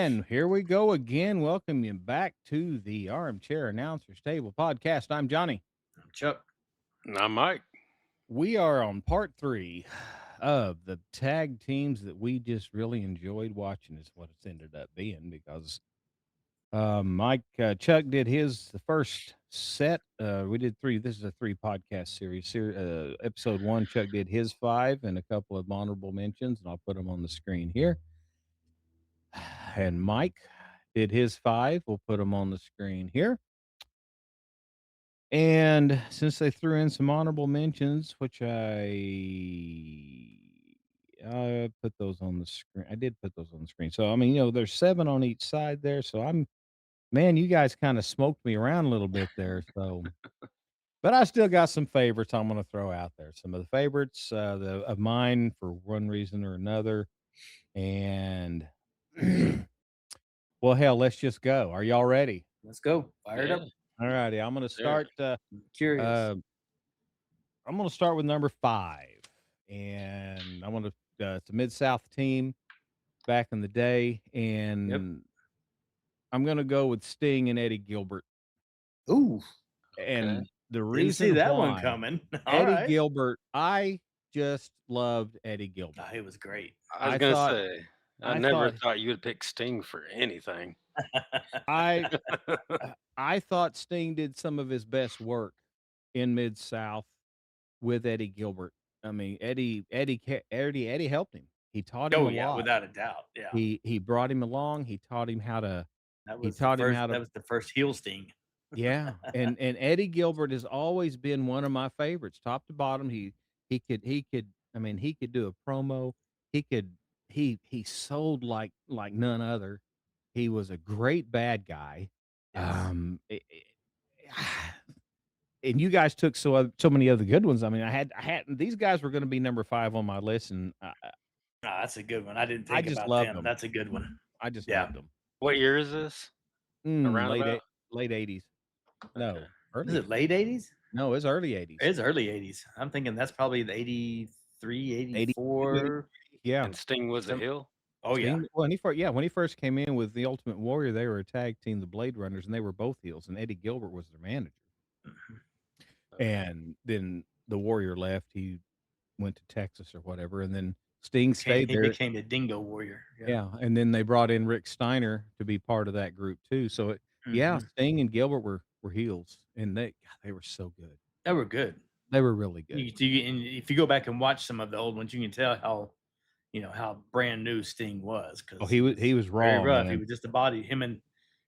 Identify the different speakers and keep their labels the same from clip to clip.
Speaker 1: And here we go again. Welcome you back to the Armchair Announcers Table podcast. I'm Johnny.
Speaker 2: I'm Chuck.
Speaker 3: And I'm Mike.
Speaker 1: We are on part 3 of the tag teams that we just really enjoyed watching, is what it's ended up being, because Chuck did the first set. We did 3. This is a 3 podcast series. Episode 1, Chuck did his 5 and a couple of honorable mentions, and I'll put them on the screen here. And Mike did his 5. We'll put them on the screen here. And since they threw in some honorable mentions, which I put those on the screen. I did put those on the screen. So, I mean, there's 7 on each side there. So man, you guys kind of smoked me around a little bit there. So, but I still got some favorites I'm going to throw out there. Some of the favorites of mine for one reason or another. And well, hell, let's just go. Are y'all ready?
Speaker 2: Let's go. Fire it up.
Speaker 1: All righty. I'm going to start.
Speaker 2: Curious.
Speaker 1: I'm going to start with number 5, and I want to. It's a Mid-South team back in the day, and I'm going to go with Sting and Eddie Gilbert.
Speaker 2: Ooh,
Speaker 1: and the
Speaker 2: didn't
Speaker 1: reason
Speaker 2: see that
Speaker 1: why,
Speaker 2: one coming.
Speaker 1: Eddie Gilbert, I just loved Eddie Gilbert.
Speaker 2: Oh, it was great.
Speaker 3: I was going to say, I never thought you would pick Sting for anything.
Speaker 1: I thought Sting did some of his best work in Mid-South with Eddie Gilbert. I mean, Eddie helped him. He taught him a lot,
Speaker 2: without a doubt. Yeah,
Speaker 1: he brought him along. He taught him how to.
Speaker 2: That was the first heel Sting.
Speaker 1: Yeah, and Eddie Gilbert has always been one of my favorites, top to bottom. He could. I mean, he could do a promo. He sold like none other. He was a great bad guy.
Speaker 2: Yes.
Speaker 1: And you guys took so many other good ones. I mean, I had these guys were going to be number 5 on my list, and
Speaker 2: that's a good one. I didn't think about them. That's a good one.
Speaker 1: I just loved them.
Speaker 3: What year is this?
Speaker 1: Around late 80s. No,
Speaker 2: is it late 80s?
Speaker 1: No, it's early 80s.
Speaker 2: It's early 80s. I'm thinking that's probably the 83, 84.
Speaker 1: Yeah,
Speaker 3: and Sting was a heel.
Speaker 2: Oh yeah.
Speaker 1: When he first came in with the Ultimate Warrior, they were a tag team, the Blade Runners, and they were both heels, and Eddie Gilbert was their manager. And then the Warrior left. He went to Texas or whatever, and then Sting stayed there.
Speaker 2: He became the Dingo Warrior.
Speaker 1: Yeah, and then they brought in Rick Steiner to be part of that group too. So Sting and Gilbert were heels, and they were so good.
Speaker 2: They were good.
Speaker 1: They were really good.
Speaker 2: And if you go back and watch some of the old ones, you can tell how brand new Sting was. Because
Speaker 1: he was raw.
Speaker 2: Very rough.
Speaker 1: Man.
Speaker 2: He was just a body. Him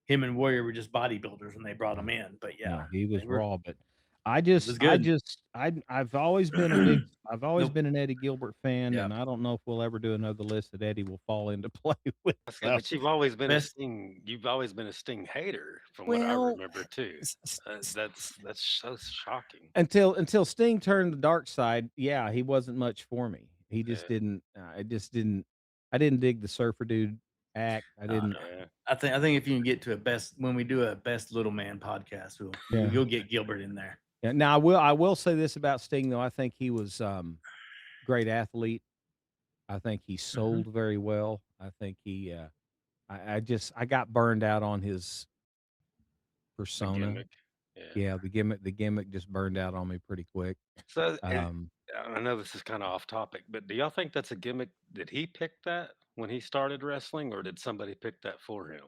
Speaker 2: and Warrior were just bodybuilders when they brought him in. But yeah,
Speaker 1: he was raw. But I've always been been an Eddie Gilbert fan, and I don't know if we'll ever do another list that Eddie will fall into play with.
Speaker 3: But you've always been a Sting. You've always been a Sting hater, from what I remember too. That's so shocking.
Speaker 1: Until Sting turned the dark side, he wasn't much for me. He just didn't. I didn't dig the Surfer Dude act. I didn't.
Speaker 2: I think if you can get to when we do a best little man podcast, you'll get Gilbert in there.
Speaker 1: Yeah. Now I will say this about Sting though. I think he was great athlete. I think he sold very well. I think he. I got burned out on his persona. The gimmick just burned out on me pretty quick.
Speaker 3: So I know this is kind of off topic, but do y'all think that's a gimmick? Did he pick that when he started wrestling, or did somebody pick that for him?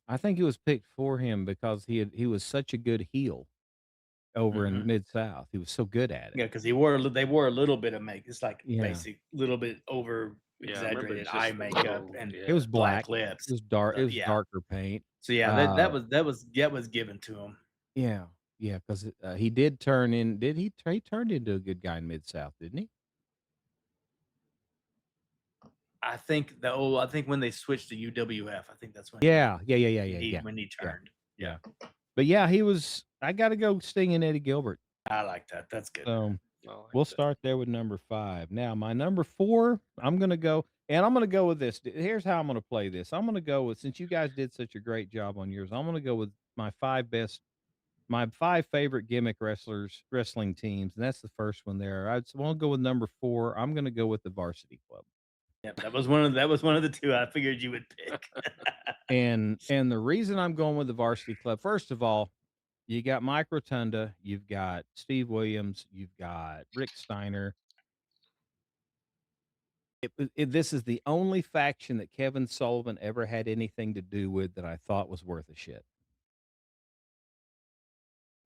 Speaker 1: I think it was picked for him because he was such a good heel over in Mid-South. He was so good at it.
Speaker 2: Yeah, because they wore a little bit of makeup. It's like basic, little bit over exaggerated eye makeup, and
Speaker 1: it was black
Speaker 2: lips.
Speaker 1: It was dark. It was darker paint.
Speaker 2: So that was given to him.
Speaker 1: Yeah, because he did turn in. Did he? He turned into a good guy in Mid-South, didn't he?
Speaker 2: I think when they switched to UWF, I think that's when.
Speaker 1: When
Speaker 2: he turned.
Speaker 1: Yeah. But he was. I got to go Sting and Eddie Gilbert.
Speaker 2: I like that. That's good.
Speaker 1: So we'll start there with number 5. Now my number 4, I'm gonna go with this. Here's how I'm gonna play this. I'm gonna go with, since you guys did such a great job on yours, I'm gonna go with my 5 favorite gimmick wrestling teams, and that's the first one there. I want to go with number 4. I'm gonna go with the Varsity Club.
Speaker 2: Yep, that was one of the two I figured you would pick.
Speaker 1: And the reason I'm going with the Varsity Club, first of all, you got Mike Rotunda, you've got Steve Williams, you've got Rick Steiner. This is the only faction that Kevin Sullivan ever had anything to do with that I thought was worth a shit.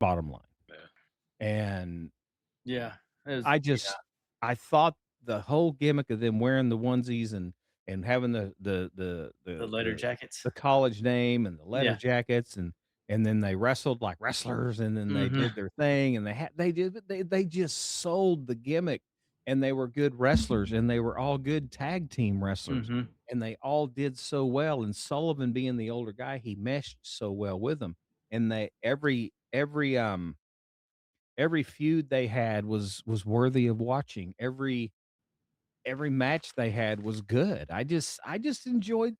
Speaker 1: Bottom line.
Speaker 3: Yeah.
Speaker 1: And
Speaker 2: Yeah,
Speaker 1: I thought the whole gimmick of them wearing the onesies and having
Speaker 2: the letter jackets,
Speaker 1: the college name and the letter
Speaker 2: Yeah.
Speaker 1: jackets, and then they wrestled like wrestlers, and then they did their thing, and they just sold the gimmick, and they were good wrestlers, and they were all good tag team wrestlers, and they all did so well. And Sullivan being the older guy, he meshed so well with them, and they every feud they had was worthy of watching. Every match they had was good. I enjoyed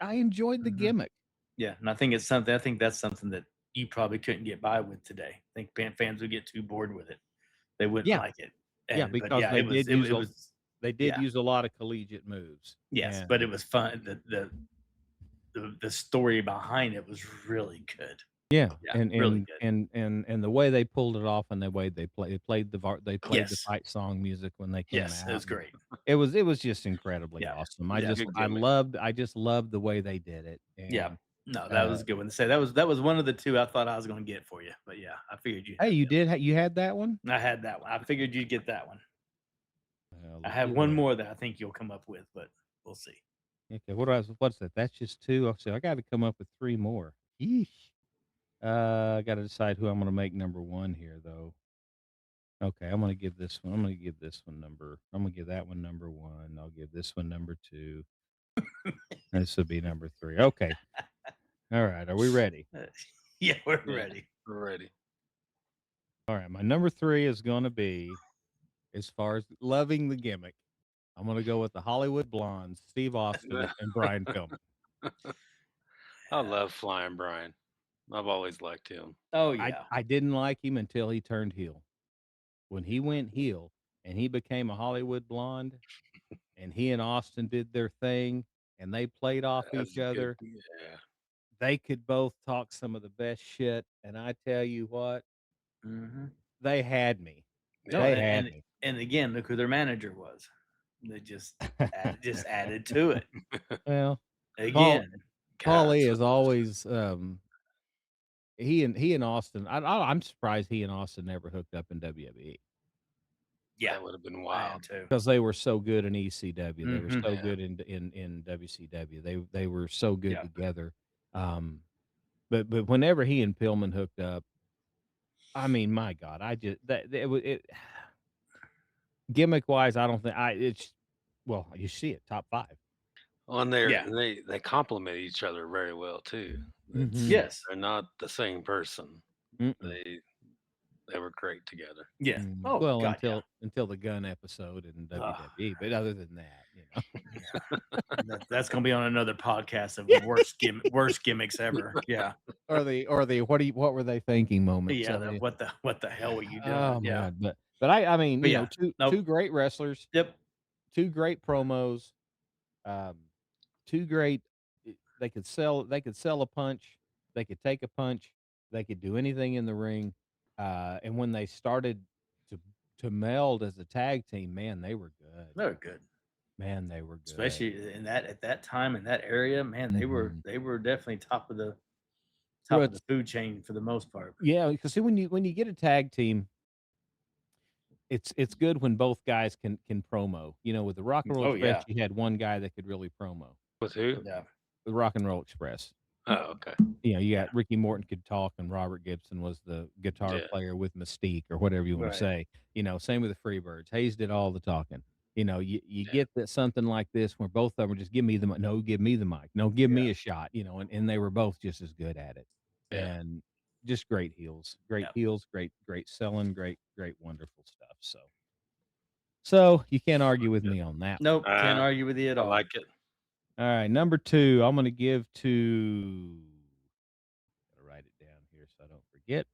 Speaker 1: the gimmick.
Speaker 2: Yeah, and I think that's something that you probably couldn't get by with today. I think fans would get too bored with it. They wouldn't like it.
Speaker 1: Yeah,
Speaker 2: But
Speaker 1: because
Speaker 2: yeah,
Speaker 1: they
Speaker 2: it was
Speaker 1: did use
Speaker 2: it was
Speaker 1: they did use a lot of collegiate moves.
Speaker 2: yes, but it was fun. The story behind it was really good.
Speaker 1: Yeah,
Speaker 2: Yeah, really good.
Speaker 1: and the way they pulled it off, and the way they played the
Speaker 2: Yes.
Speaker 1: fight song music when they came
Speaker 2: Yes, it
Speaker 1: out.
Speaker 2: was great.
Speaker 1: It was just incredibly
Speaker 2: Yeah.
Speaker 1: awesome.
Speaker 2: Yeah.
Speaker 3: Good gimmick.
Speaker 1: I just loved the way they did it.
Speaker 2: Yeah.
Speaker 1: And
Speaker 2: No, that was a good one to say. That was one of the two I thought I was going to get for you. But yeah, I figured you
Speaker 1: hey,
Speaker 2: had
Speaker 1: you
Speaker 2: that
Speaker 1: did you had that one?
Speaker 2: one. I had that one. I figured you'd get that one.
Speaker 1: Well,
Speaker 2: I have
Speaker 1: looky
Speaker 2: one
Speaker 1: there.
Speaker 2: more that I think you'll come up with, but we'll see.
Speaker 1: Okay, what's that? That's just two. So I got to come up with three more. Yeesh. I got to decide who I'm going to make number one here, though. Okay, I'm going to give this one. I'm going to give this one number. I'm going to give that one number one. I'll give this one number two. This would be number three. Okay. All right. Are we ready?
Speaker 2: Yeah, we're ready.
Speaker 3: We're ready.
Speaker 1: All right. My number three is going to be, as far as loving the gimmick, I'm going to go with the Hollywood Blondes, Steve Austin and Brian Pillman.
Speaker 3: I love Flying Brian. I've always liked him.
Speaker 2: Oh yeah.
Speaker 1: I didn't like him until he turned heel. When he went heel and he became a Hollywood Blonde, and he and Austin did their thing, and they played off
Speaker 3: That's
Speaker 1: each other.
Speaker 3: Yeah.
Speaker 1: They could both talk some of the best shit, and I tell you what, they had me.
Speaker 2: No,
Speaker 1: They had me.
Speaker 2: And again, look who their manager was. They just added to it.
Speaker 1: Well,
Speaker 2: Again,
Speaker 1: Paulie is always he and Austin. I'm surprised he and Austin never hooked up in WWE.
Speaker 2: Yeah,
Speaker 3: that would have been wild
Speaker 2: too.
Speaker 1: Because they were so good in ECW. They were so good in WCW. They were so good together. But whenever he and Pillman hooked up, I mean, my God, I just gimmick wise, I don't think it's well, you see it top 5.
Speaker 3: on there. And they complement each other very well too.
Speaker 2: Yes,
Speaker 3: they're not the same person. They were great together.
Speaker 2: Yeah. Oh,
Speaker 1: well,
Speaker 2: God,
Speaker 1: until the gun episode in WWE. But other than that, you know,
Speaker 2: that's gonna be on another podcast of worst gimmicks ever. Yeah.
Speaker 1: Or the what were they thinking moments?
Speaker 2: Yeah. What the hell were you doing?
Speaker 1: Oh my God. But I mean,
Speaker 2: But
Speaker 1: you know, two great wrestlers.
Speaker 2: Yep.
Speaker 1: Two great promos. Two great. They could sell a punch. They could take a punch. They could do anything in the ring. And when they started to meld as a tag team, man, they were good.
Speaker 2: They were good.
Speaker 1: Man, they were good.
Speaker 2: Especially at that time in that area, man, they were definitely top of the food chain for the most part.
Speaker 1: Yeah, because when you get a tag team, it's good when both guys can promo. You know, with the Rock and Roll Express, you had one guy that could really promo.
Speaker 3: With who?
Speaker 2: Yeah.
Speaker 1: The Rock and Roll Express.
Speaker 3: Oh, okay.
Speaker 1: You know, you got Ricky Morton could talk, and Robert Gibson was the guitar player with Mystique or whatever you want to say. You know, same with the Freebirds. Hayes did all the talking. You know, you get that something like this where both of them are just give me the mic. No, give me the mic. No, give me a shot. You know, and they were both just as good at it.
Speaker 3: Yeah.
Speaker 1: And just great heels, great selling, great wonderful stuff. So you can't argue with me on that.
Speaker 2: Nope, can't argue with you at all.
Speaker 3: I like it.
Speaker 1: All right, number 2, I'm going to give to. Gotta write it down here so I don't forget.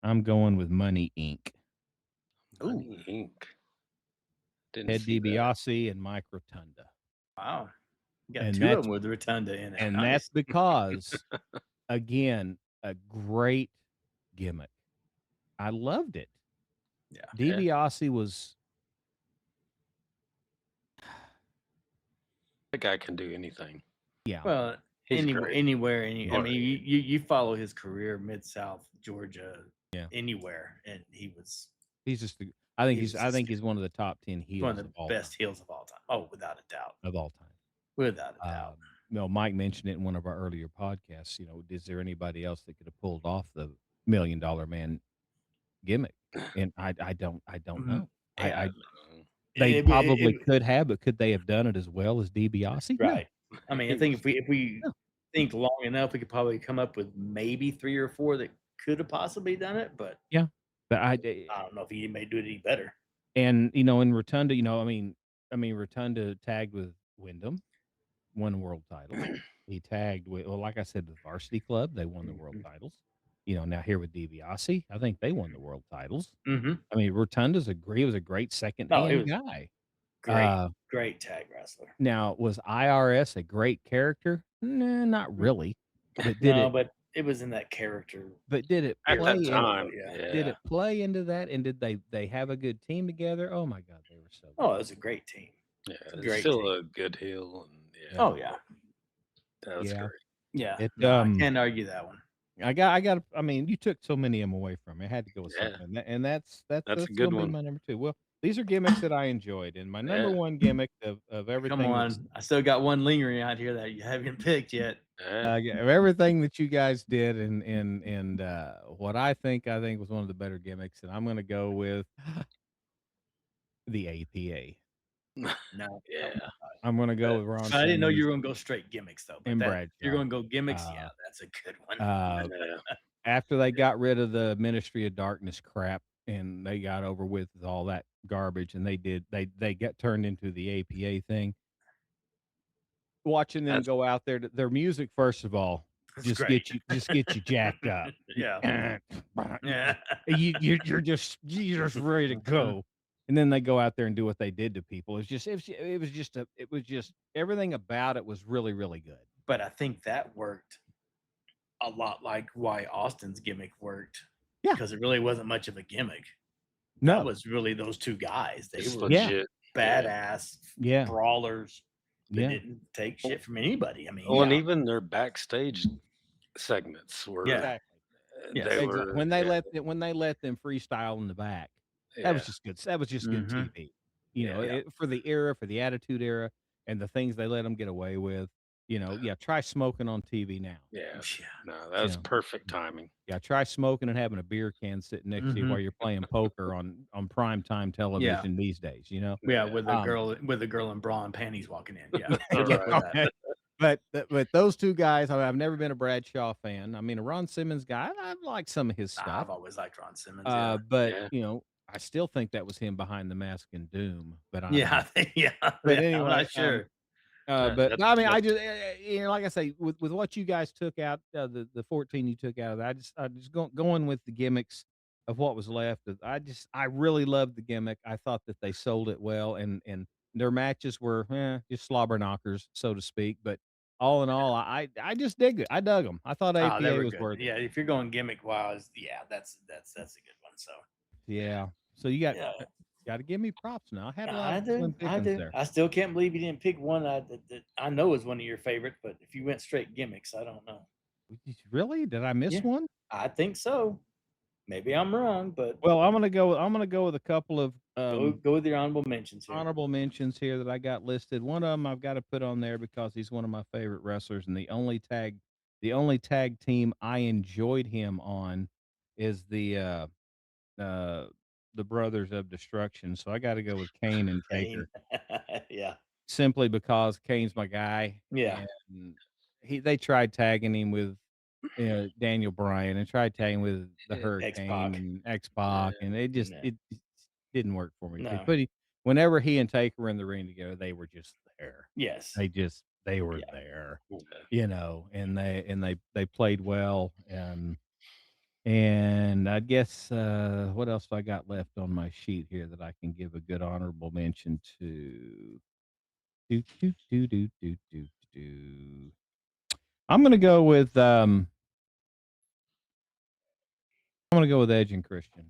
Speaker 1: I'm going with Money Inc.
Speaker 3: Money Inc.
Speaker 1: Ted DiBiase and Mike Rotunda.
Speaker 2: Wow. You got
Speaker 1: And
Speaker 2: 2 of
Speaker 1: that's
Speaker 2: them with the rotunda in it.
Speaker 1: and that's
Speaker 2: Nice.
Speaker 1: because, again, a great gimmick. I loved it.
Speaker 2: Yeah.
Speaker 3: Yeah.
Speaker 1: DiBiase was
Speaker 3: That guy can do anything.
Speaker 1: yeah.
Speaker 2: Well,
Speaker 3: He's great.
Speaker 2: anywhere, I
Speaker 3: Or
Speaker 2: mean, you follow his career, Mid-South, Georgia,
Speaker 1: Yeah.
Speaker 2: anywhere, and he was
Speaker 1: He's just
Speaker 2: he was
Speaker 1: I
Speaker 2: just
Speaker 1: think he's one of the top 10
Speaker 2: one of
Speaker 1: heels
Speaker 2: the
Speaker 1: of all
Speaker 2: best
Speaker 1: time.
Speaker 2: heels of all time. Oh, without a doubt.
Speaker 1: Of all time.
Speaker 2: Without a doubt.
Speaker 1: Mike mentioned it in one of our earlier podcasts. Is there anybody else that could have pulled off the $1 Million Man gimmick? And I don't
Speaker 2: Mhm.
Speaker 1: know.
Speaker 2: Yeah.
Speaker 1: They
Speaker 2: It-
Speaker 1: probably
Speaker 2: it-
Speaker 1: could have, but could they have done it as well as DiBiase? No.
Speaker 2: right. I mean, I
Speaker 3: He
Speaker 2: think
Speaker 3: was
Speaker 2: if we
Speaker 1: No.
Speaker 2: think long enough, we could probably come up with maybe 3 or 4 that could have possibly done it, but
Speaker 1: Yeah. But
Speaker 2: I don't know if he may do it any better.
Speaker 1: and in Rotunda, Rotunda tagged with Wyndham, won world titles. He tagged with, well, like I said, the Varsity Club, they won the world
Speaker 2: Mhm.
Speaker 1: titles. Now here with DiBiase, I think they won the world titles.
Speaker 2: Mhm.
Speaker 1: I mean, Rotunda's he was a great
Speaker 2: No, he
Speaker 1: second-hand
Speaker 2: was
Speaker 1: guy.
Speaker 2: great, great tag wrestler.
Speaker 1: Now was IRS a great character? Nah, not really. But did
Speaker 2: No,
Speaker 1: it
Speaker 2: but it was in that character
Speaker 1: did it
Speaker 3: at
Speaker 2: era.
Speaker 3: that
Speaker 1: play in
Speaker 3: time.
Speaker 2: Yeah.
Speaker 1: did
Speaker 3: Yeah.
Speaker 1: it play into that, and did they have a good team together? Oh my god, they were so
Speaker 2: Oh,
Speaker 1: good.
Speaker 2: it was a great team.
Speaker 3: Yeah.
Speaker 2: It's a
Speaker 3: It's
Speaker 2: great
Speaker 3: still
Speaker 2: team.
Speaker 3: a good heel, and
Speaker 1: Yeah.
Speaker 2: Oh yeah.
Speaker 3: that was
Speaker 1: Yeah.
Speaker 3: great.
Speaker 2: Yeah.
Speaker 1: It,
Speaker 2: No, I can't argue that one.
Speaker 1: I mean, you took so many of them away from me. I had to go with
Speaker 3: Yeah.
Speaker 1: something, and that's
Speaker 3: That's a
Speaker 1: gonna
Speaker 3: good
Speaker 1: be
Speaker 3: one.
Speaker 1: my number 2. Well, these are gimmicks that I enjoyed, and my number
Speaker 3: Yeah.
Speaker 1: 1 gimmick of
Speaker 2: Come
Speaker 1: everything that's
Speaker 2: on. I still got one lingering out here that you haven't picked yet.
Speaker 3: Yeah.
Speaker 1: yeah, of everything that you guys did, and what I think was one of the better gimmicks, and I'm gonna go with the APA.
Speaker 2: No.
Speaker 3: Yeah.
Speaker 1: I'm gonna go with Ron
Speaker 2: I didn't know you
Speaker 1: Simmons
Speaker 2: were gonna go straight gimmicks though. But
Speaker 1: and
Speaker 2: that if you're
Speaker 1: Bradshaw.
Speaker 2: gonna go gimmicks,
Speaker 1: Uh,
Speaker 2: yeah, that's a good one.
Speaker 1: uh,
Speaker 3: Yeah.
Speaker 1: after they got rid of the Ministry of Darkness crap and they got over with all that garbage, and they got turned into the APA thing. Watching them
Speaker 3: That's
Speaker 1: go out there, their music, first of all,
Speaker 2: That's great.
Speaker 1: just get you jacked up.
Speaker 2: Yeah. Yeah.
Speaker 1: You're just ready to go. And then they go out there and do what they did to people. It was just everything about it was really, really good.
Speaker 2: But I think that worked a lot like why Austin's gimmick worked.
Speaker 1: Yeah.
Speaker 2: Because it really wasn't much of a gimmick.
Speaker 1: No.
Speaker 2: That was really those 2 guys. They
Speaker 3: it's
Speaker 2: were
Speaker 3: legit.
Speaker 2: badass
Speaker 1: Yeah.
Speaker 2: brawlers. They
Speaker 1: Yeah.
Speaker 2: didn't take shit from anybody. I mean,
Speaker 3: Well, and
Speaker 2: yeah.
Speaker 3: even their backstage segments were
Speaker 2: Yeah.
Speaker 1: Exactly.
Speaker 2: Yes.
Speaker 3: they
Speaker 1: Exactly.
Speaker 3: were
Speaker 1: When they let them freestyle in the back, that was
Speaker 3: yeah.
Speaker 1: just good. That was just good
Speaker 2: Mhm.
Speaker 1: TV.
Speaker 2: Yeah.
Speaker 1: For the era, for the Attitude Era, and the things they let them get away with. Try smoking on TV now.
Speaker 3: Yeah.
Speaker 2: Yeah.
Speaker 3: No, that was
Speaker 1: Yeah.
Speaker 3: perfect timing.
Speaker 1: Yeah, try smoking and having a beer can sitting next to you
Speaker 2: Mhm.
Speaker 1: while you're playing poker on prime time television these days.
Speaker 2: Yeah,
Speaker 3: Yeah.
Speaker 2: with a girl in bra and panties walking in. Yeah.
Speaker 3: All
Speaker 2: Good luck with
Speaker 3: right.
Speaker 2: that.
Speaker 1: But those 2 guys, I've never been a Bradshaw fan. I mean, a Ron Simmons guy, I like some of his stuff.
Speaker 2: I've always liked Ron Simmons. Yeah.
Speaker 1: But
Speaker 3: Yeah.
Speaker 1: I still think that was him behind the mask in Doom. But I don't
Speaker 2: Yeah.
Speaker 1: know.
Speaker 2: I think, yeah.
Speaker 1: But
Speaker 2: I'm
Speaker 1: anyway,
Speaker 2: not sure.
Speaker 1: but I mean, I
Speaker 3: That's
Speaker 1: just like I say, with what you guys took out, the 14 you took out of that, I just going with the gimmicks of what was left. I really loved the gimmick. I thought that they sold it well, and their matches were just slobber knockers, so to speak. But all in all, I just dig it. I dug them. I thought
Speaker 2: They
Speaker 1: APA
Speaker 2: were
Speaker 1: was
Speaker 2: good.
Speaker 1: worth it.
Speaker 2: Yeah, if you're going gimmick wise, yeah, that's a good one. So
Speaker 1: Yeah. So you got
Speaker 2: yeah,
Speaker 1: to give me props now. I had a lot
Speaker 2: I
Speaker 1: of
Speaker 2: do.
Speaker 1: slim
Speaker 2: I
Speaker 1: pickings
Speaker 2: do.
Speaker 1: there.
Speaker 2: I still can't believe you didn't pick one that I know is one of your favorites. But if you went straight gimmicks, I don't know.
Speaker 1: Really? Did I miss
Speaker 2: Yeah.
Speaker 1: one?
Speaker 2: I think so. Maybe I'm wrong, but
Speaker 1: Well, I'm gonna go with a couple of
Speaker 2: go with your honorable mentions here.
Speaker 1: honorable mentions here that I got listed. One of them I've got to put on there because he's one of my favorite wrestlers, and the only tag team I enjoyed him on is uh, the Brothers of Destruction. So I got to go with Kane and
Speaker 2: Kane.
Speaker 1: Taker,
Speaker 2: Yeah.
Speaker 1: simply because Kane's my guy.
Speaker 2: Yeah.
Speaker 1: And they tried tagging him with Daniel Bryan and tried tagging with the Hurricane
Speaker 2: X-Pac.
Speaker 1: and X-Pac, and it just
Speaker 2: No.
Speaker 1: it didn't work for me.
Speaker 2: No.
Speaker 1: But whenever he and Taker were in the ring together, they were just there.
Speaker 2: Yes.
Speaker 1: They were
Speaker 2: Yeah.
Speaker 1: there,
Speaker 3: Yeah.
Speaker 1: and they played well, and I guess what else do I got left on my sheet here that I can give a good honorable mention to? Do, do, do, do, do, do, do. I'm gonna go with Edge and Christian.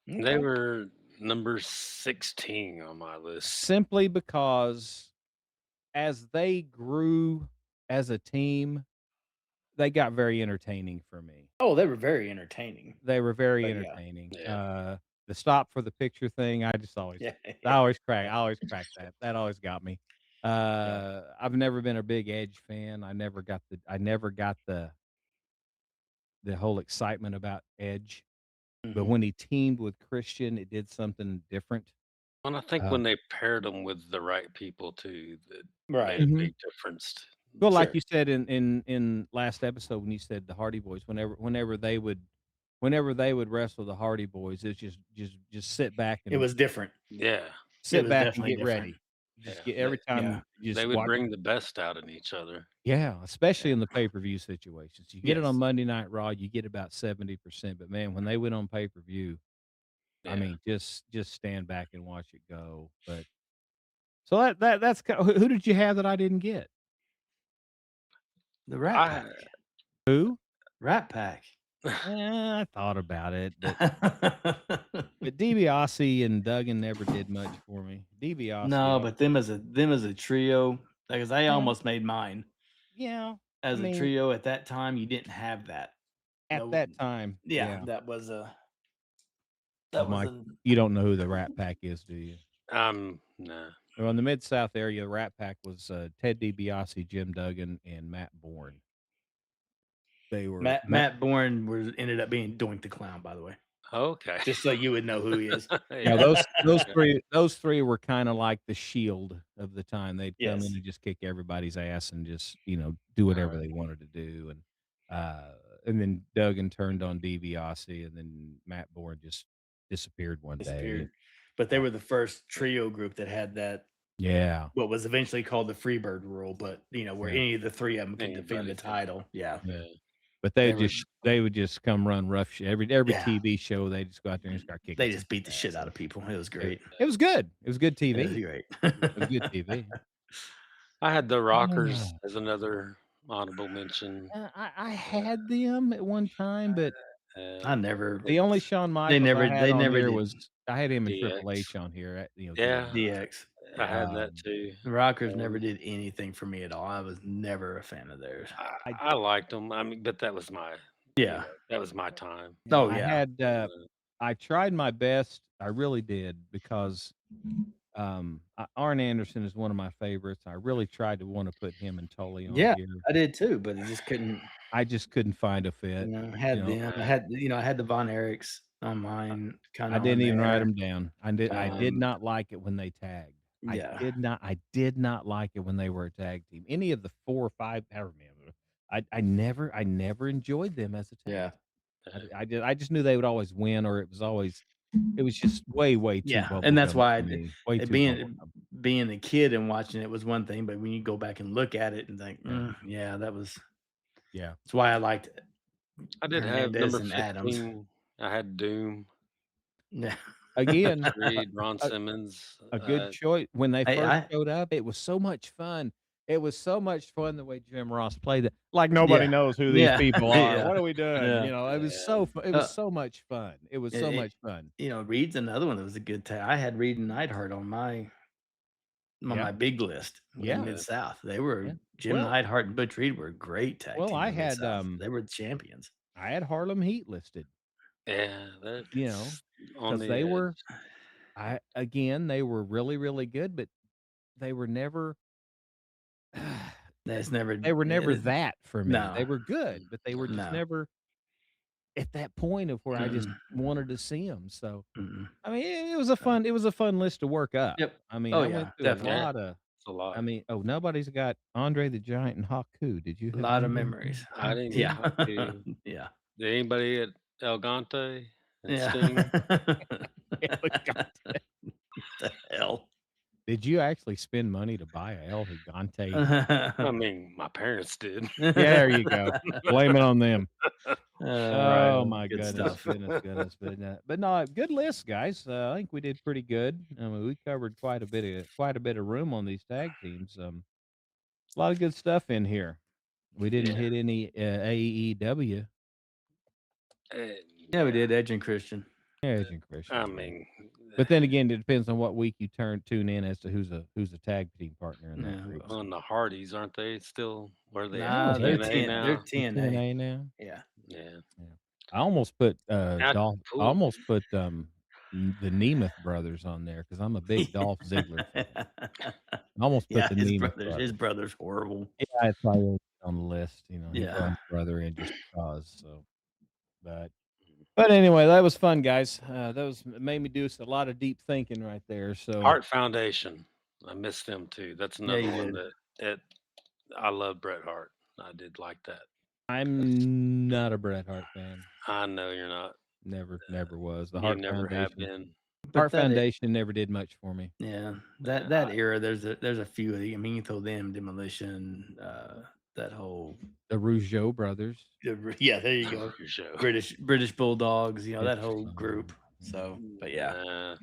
Speaker 3: They were number 16 on my list.
Speaker 1: Simply because as they grew as a team, they got very entertaining for me.
Speaker 2: Oh, they were very entertaining.
Speaker 1: They were very
Speaker 2: But yeah.
Speaker 1: entertaining.
Speaker 3: Yeah.
Speaker 1: The stop for the picture thing, I just always
Speaker 2: Yeah.
Speaker 1: I always crack that. That always got me. I've never been a big Edge fan. I never got the whole excitement about Edge. But
Speaker 2: Mhm.
Speaker 1: when he teamed with Christian, it did something different.
Speaker 3: And I think
Speaker 1: Uh,
Speaker 3: when they paired them with the right people too, that
Speaker 2: Right.
Speaker 3: made a
Speaker 1: Mhm.
Speaker 3: big difference.
Speaker 1: Well, like
Speaker 2: Sure.
Speaker 1: you said in last episode when you said the Hardy Boys, whenever they would wrestle the Hardy Boys, it's just sit back
Speaker 2: It
Speaker 1: and
Speaker 2: was different.
Speaker 3: Yeah.
Speaker 1: sit
Speaker 2: was
Speaker 1: back and
Speaker 2: definitely
Speaker 1: get
Speaker 2: different.
Speaker 1: ready. Just
Speaker 3: Yeah.
Speaker 1: get every time
Speaker 3: They
Speaker 1: just
Speaker 3: would
Speaker 1: watch.
Speaker 3: bring the best out in each other.
Speaker 1: Yeah, especially in the pay-per-view situations. You get it on
Speaker 2: Yes.
Speaker 1: Monday Night Raw, you get about 70%, but man, when they went on pay-per-view, I
Speaker 3: Yeah.
Speaker 1: mean, just stand back and watch it go. But so that's who did you have that I didn't get?
Speaker 2: The Rat
Speaker 3: I
Speaker 2: Pack.
Speaker 1: Who?
Speaker 2: Rat Pack.
Speaker 1: I thought about it, but DiBiase and Duggan never did much for me. DiBiase,
Speaker 2: No, but them as a trio, because they
Speaker 1: Yeah.
Speaker 2: almost made mine.
Speaker 1: yeah,
Speaker 2: As
Speaker 1: I
Speaker 2: a
Speaker 1: mean,
Speaker 2: trio at that time, you didn't have that.
Speaker 1: at
Speaker 2: No,
Speaker 1: that time,
Speaker 2: yeah,
Speaker 1: yeah.
Speaker 2: that was a
Speaker 1: Well, Mike, you don't know who the Rat Pack is, do you?
Speaker 3: nah.
Speaker 1: Well, in the Mid South area, the Rat Pack was Ted DiBiase, Jim Duggan, and Matt Bourne. They were
Speaker 2: Matt Bourne ended up being Doink the Clown, by the way.
Speaker 3: Okay.
Speaker 2: Just so you would know who he is.
Speaker 1: Yeah, those three were kind of like the Shield of the time. They'd come
Speaker 2: Yes.
Speaker 1: in and just kick everybody's ass and just do whatever
Speaker 3: Alright.
Speaker 1: they wanted to do. And then Duggan turned on DiBiase, and then Matt Bourne just disappeared one day.
Speaker 2: But they were the first trio group that had that.
Speaker 1: Yeah,
Speaker 2: What was eventually called the Freebird rule, but where
Speaker 1: Yeah.
Speaker 2: any of the three of them could defend
Speaker 3: Anybody
Speaker 2: the
Speaker 3: could.
Speaker 2: title. Yeah.
Speaker 3: Yeah.
Speaker 1: but
Speaker 2: They
Speaker 1: they would just come run rough shit. Every
Speaker 2: Yeah.
Speaker 1: TV show, they just go out there and start kicking.
Speaker 2: They just beat the shit out of people. It was great.
Speaker 1: It was good. It was good
Speaker 2: It was
Speaker 1: TV.
Speaker 2: great.
Speaker 1: It was good TV.
Speaker 3: I had the Rockers as another honorable mention.
Speaker 1: I had them at one time, but
Speaker 2: I never.
Speaker 1: the only Shawn Michaels
Speaker 2: never-
Speaker 1: I had
Speaker 2: they
Speaker 1: on
Speaker 2: never
Speaker 1: here
Speaker 2: did.
Speaker 1: was I had him in
Speaker 3: DX.
Speaker 1: Triple H on here.
Speaker 3: Yeah.
Speaker 2: DX.
Speaker 3: I had that too.
Speaker 2: The Rockers never did anything for me at all. I was never a fan of theirs.
Speaker 3: I liked them. I mean, but that was my
Speaker 2: Yeah.
Speaker 3: that was my time.
Speaker 2: Oh,
Speaker 1: I
Speaker 2: yeah.
Speaker 1: had I tried my best. I really did because Arn Anderson is one of my favorites. I really tried to want to put him and Tully on
Speaker 2: Yeah,
Speaker 1: here.
Speaker 2: I did too, but it just couldn't.
Speaker 1: I just couldn't find a fit.
Speaker 2: I had
Speaker 1: you know.
Speaker 2: them. I had the Von Erichs on mine. Kind
Speaker 1: I
Speaker 2: of.
Speaker 1: didn't even write them down. I did
Speaker 2: Um,
Speaker 1: not like it when they tagged.
Speaker 2: Yeah.
Speaker 1: I did not like it when they were a tag team. Any of the 4 or 5 however many. I never enjoyed them as a tag.
Speaker 3: Yeah.
Speaker 1: I just knew they would always win, or it was just way too
Speaker 2: Yeah,
Speaker 1: bubblegum
Speaker 2: and that's why
Speaker 1: for me. Way too
Speaker 2: being
Speaker 1: bubblegum.
Speaker 2: a kid and watching it was one thing, but when you go back and look at it and think, yeah, that was.
Speaker 1: Yeah.
Speaker 2: That's why I liked it.
Speaker 3: I did have
Speaker 2: Hernandez
Speaker 3: number
Speaker 2: and Adams.
Speaker 3: 15. I had Doom.
Speaker 2: Yeah.
Speaker 1: Again,
Speaker 3: Reed, Ron Simmons.
Speaker 1: a good choice. When they first
Speaker 2: I-
Speaker 1: showed up, it was so much fun. It was so much fun the way Jim Ross played it. Like nobody knows who these
Speaker 2: Yeah.
Speaker 1: people are.
Speaker 2: Yeah.
Speaker 1: What are we doing?
Speaker 2: Yeah.
Speaker 1: It was so fun. It was so much fun. It was so much fun.
Speaker 2: Reed's another one that was a good tag. I had Reed and Neidhart on my big list.
Speaker 1: Yeah.
Speaker 2: Mid South. They were Jim
Speaker 1: Well-
Speaker 2: Neidhart and Butch Reed were great tag
Speaker 1: Well,
Speaker 2: team
Speaker 1: I
Speaker 2: in
Speaker 1: had,
Speaker 2: Mid-South. They were the champions.
Speaker 1: I had Harlem Heat listed.
Speaker 3: Yeah, that's on
Speaker 1: because
Speaker 3: the
Speaker 1: they
Speaker 3: edge.
Speaker 1: were. They were really, really good, but they were never.
Speaker 2: That's never.
Speaker 1: They were never that for me.
Speaker 2: No.
Speaker 1: They were good, but they were just
Speaker 2: No.
Speaker 1: never at that point of where I just wanted to see them. So
Speaker 2: Mm-mm.
Speaker 1: I mean, it was a fun list to work up.
Speaker 2: Yep.
Speaker 1: I mean,
Speaker 2: Oh,
Speaker 1: I
Speaker 2: yeah,
Speaker 1: went through
Speaker 2: definitely.
Speaker 1: a lot of.
Speaker 3: It's a lot.
Speaker 1: I mean, nobody's got Andre the Giant and Haku. Did you?
Speaker 2: A
Speaker 1: have
Speaker 2: lot of
Speaker 1: Andre?
Speaker 2: memories.
Speaker 3: I didn't
Speaker 2: Yeah.
Speaker 3: get Haku.
Speaker 2: Yeah.
Speaker 3: Did anybody at El Gante and
Speaker 2: Yeah.
Speaker 3: Sting?
Speaker 2: The hell.
Speaker 1: Did you actually spend money to buy a El Gigante?
Speaker 3: I mean, my parents did.
Speaker 1: Yeah, there you go. Blame it on them.
Speaker 2: Right
Speaker 1: Oh
Speaker 2: on.
Speaker 1: my
Speaker 2: Good
Speaker 1: goodness,
Speaker 2: stuff.
Speaker 1: goodness. But no, good list, guys. I think we did pretty good. I mean, we covered quite a bit of room on these tag teams. A lot of good stuff in here. We didn't
Speaker 3: Yeah.
Speaker 1: hit any AEW.
Speaker 2: Yeah, we
Speaker 3: Yeah.
Speaker 2: did. Edge and Christian.
Speaker 1: Edge and
Speaker 3: I
Speaker 1: Christian's good.
Speaker 3: mean,
Speaker 1: But then again, it depends on what week you tune in as to who's a tag team partner in that
Speaker 2: Yeah.
Speaker 1: group.
Speaker 3: on the Hardys, aren't they still where they at?
Speaker 2: Nah, they're
Speaker 3: TNA
Speaker 2: 10. They're
Speaker 3: now?
Speaker 1: They're
Speaker 2: TNA.
Speaker 1: TNA now.
Speaker 2: Yeah.
Speaker 3: Yeah.
Speaker 1: Yeah. I almost put
Speaker 3: Not
Speaker 1: Dolph. I
Speaker 3: cool.
Speaker 1: almost put the Nemeth brothers on there because I'm a big Dolph Ziggler fan. I almost put
Speaker 2: Yeah,
Speaker 1: the
Speaker 2: his
Speaker 1: Nemeth
Speaker 2: brothers. His
Speaker 1: brothers.
Speaker 2: brother's horrible.
Speaker 1: Yeah, I thought he was on the list. You know, he
Speaker 2: Yeah.
Speaker 1: brought his brother in just because. So, but anyway, that was fun, guys. That was made me do a lot of deep thinking right there. So
Speaker 3: Heart Foundation. I miss them too. That's
Speaker 2: Yeah,
Speaker 3: another
Speaker 2: you
Speaker 3: one
Speaker 2: did.
Speaker 3: that I love Bret Hart. I did like that.
Speaker 1: I'm not a Bret Hart fan.
Speaker 3: I know you're not.
Speaker 1: Never was. The
Speaker 3: You
Speaker 1: Hart
Speaker 3: never have
Speaker 1: Foundation.
Speaker 3: been.
Speaker 2: But
Speaker 1: Hart
Speaker 2: that
Speaker 1: Foundation never did much for me.
Speaker 2: Yeah,
Speaker 3: Yeah,
Speaker 2: that era. There's a few. I mean, you throw them, Demolition, that whole.
Speaker 1: The Rougeau brothers.
Speaker 2: Yeah, there you go.
Speaker 3: Show.
Speaker 2: British Bulldogs. You know that
Speaker 1: It's,
Speaker 2: whole group. So, but yeah,
Speaker 3: Nah.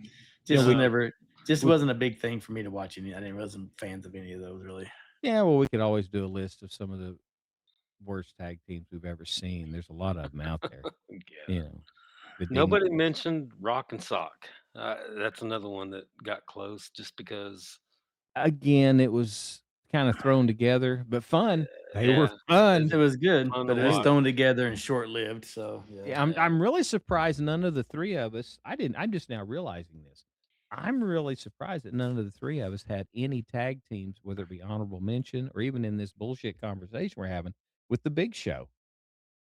Speaker 2: just
Speaker 1: we-
Speaker 2: never. Just
Speaker 1: we-
Speaker 2: wasn't a big thing for me to watch any. I wasn't fans of any of those really.
Speaker 1: Yeah, well, we could always do a list of some of the worst tag teams we've ever seen. There's a lot of them out there.
Speaker 3: Yeah.
Speaker 1: You know, that didn't-
Speaker 3: Nobody mentioned Rock and Sock. That's another one that got close just because.
Speaker 1: Again, it was kind of thrown together, but fun. They were
Speaker 3: Yeah.
Speaker 1: fun.
Speaker 2: It was good,
Speaker 3: Fun
Speaker 2: but
Speaker 3: to
Speaker 2: it was
Speaker 3: watch.
Speaker 2: thrown together and short lived. So
Speaker 1: Yeah, I'm really surprised none of the three of us. I'm just now realizing this. I'm really surprised that none of the three of us had any tag teams, whether it be honorable mention or even in this bullshit conversation we're having with the Big Show.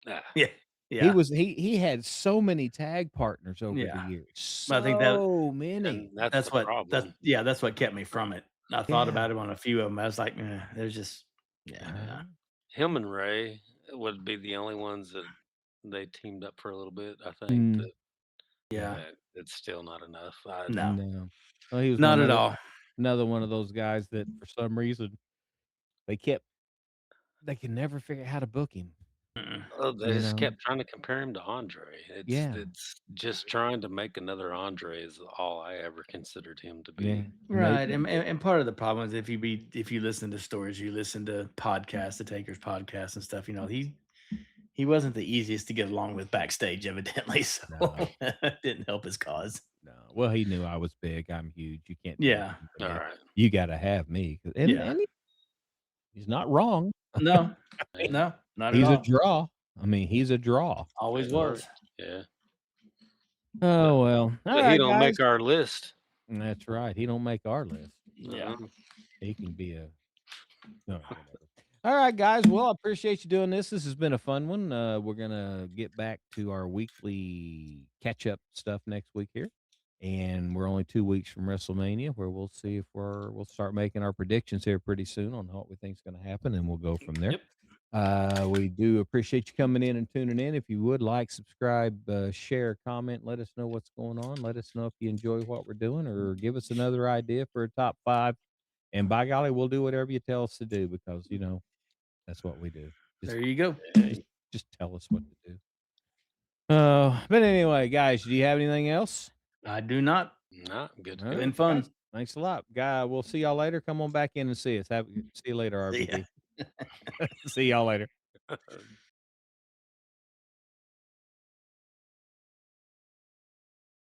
Speaker 3: Ah,
Speaker 2: yeah,
Speaker 1: He had so many tag partners over the
Speaker 2: Yeah.
Speaker 1: years.
Speaker 2: I think that-
Speaker 1: So many.
Speaker 3: and that's
Speaker 2: that's
Speaker 3: the
Speaker 2: what.
Speaker 3: problem.
Speaker 2: That's what kept me from it. I thought
Speaker 1: Yeah.
Speaker 2: about it on a few of them. I was like, there's just
Speaker 1: Yeah.
Speaker 3: Him and Ray would be the only ones that they teamed up for a little bit. I think
Speaker 1: Mm.
Speaker 3: that
Speaker 2: yeah.
Speaker 3: it's still not enough.
Speaker 2: No.
Speaker 1: No. Well, he was
Speaker 2: Not
Speaker 1: one
Speaker 2: at
Speaker 1: of
Speaker 2: all.
Speaker 1: another one of those guys that for some reason they could never figure out how to book him.
Speaker 2: Mm-mm.
Speaker 3: Oh, they
Speaker 1: You
Speaker 3: just
Speaker 1: know?
Speaker 3: kept trying to compare him to Andre. It's just trying to make another Andre is all I ever considered him to be.
Speaker 1: Yeah.
Speaker 2: Right, and part of the problem is if you listen to stories, you listen to podcasts, the Takers podcast and stuff. You know, he wasn't the easiest to get along with backstage, evidently. So
Speaker 1: No.
Speaker 2: it didn't help his cause.
Speaker 1: No. Well, he knew I was big. I'm huge. You can't. do
Speaker 2: Yeah.
Speaker 1: anything to
Speaker 3: All
Speaker 1: me.
Speaker 3: right.
Speaker 1: You got to have me.
Speaker 2: Yeah.
Speaker 1: He's not wrong.
Speaker 2: No, no, not
Speaker 1: He's
Speaker 2: at
Speaker 1: a
Speaker 2: all.
Speaker 1: draw. I mean, he's a draw.
Speaker 2: Always
Speaker 3: It
Speaker 2: was.
Speaker 3: Yeah.
Speaker 1: Oh well. All
Speaker 3: But
Speaker 1: right,
Speaker 3: he don't
Speaker 1: guys.
Speaker 3: make our list.
Speaker 1: That's right. He don't make our list.
Speaker 2: Yeah.
Speaker 1: He can be a. No, whatever. All right, guys. Well, I appreciate you doing this. This has been a fun one. We're gonna get back to our weekly catch-up stuff next week here, and we're only 2 weeks from WrestleMania, where we'll see if we'll start making our predictions here pretty soon on what we think's going to happen, and we'll go from there.
Speaker 2: Yep.
Speaker 1: We do appreciate you coming in and tuning in. If you would like, subscribe, share, comment, let us know what's going on. Let us know if you enjoy what we're doing, or give us another idea for a top 5. And by golly, we'll do whatever you tell us to do because that's what we do.
Speaker 2: There you go.
Speaker 1: Just tell us what to do. But anyway, guys, do you have anything else?
Speaker 2: I do not.
Speaker 3: Not good.
Speaker 1: All
Speaker 2: Been
Speaker 1: right,
Speaker 2: fun.
Speaker 1: guys, thanks a lot, guy. We'll see y'all later. Come on back in and see us. See you later,
Speaker 2: See ya.
Speaker 1: RVD. See y'all later.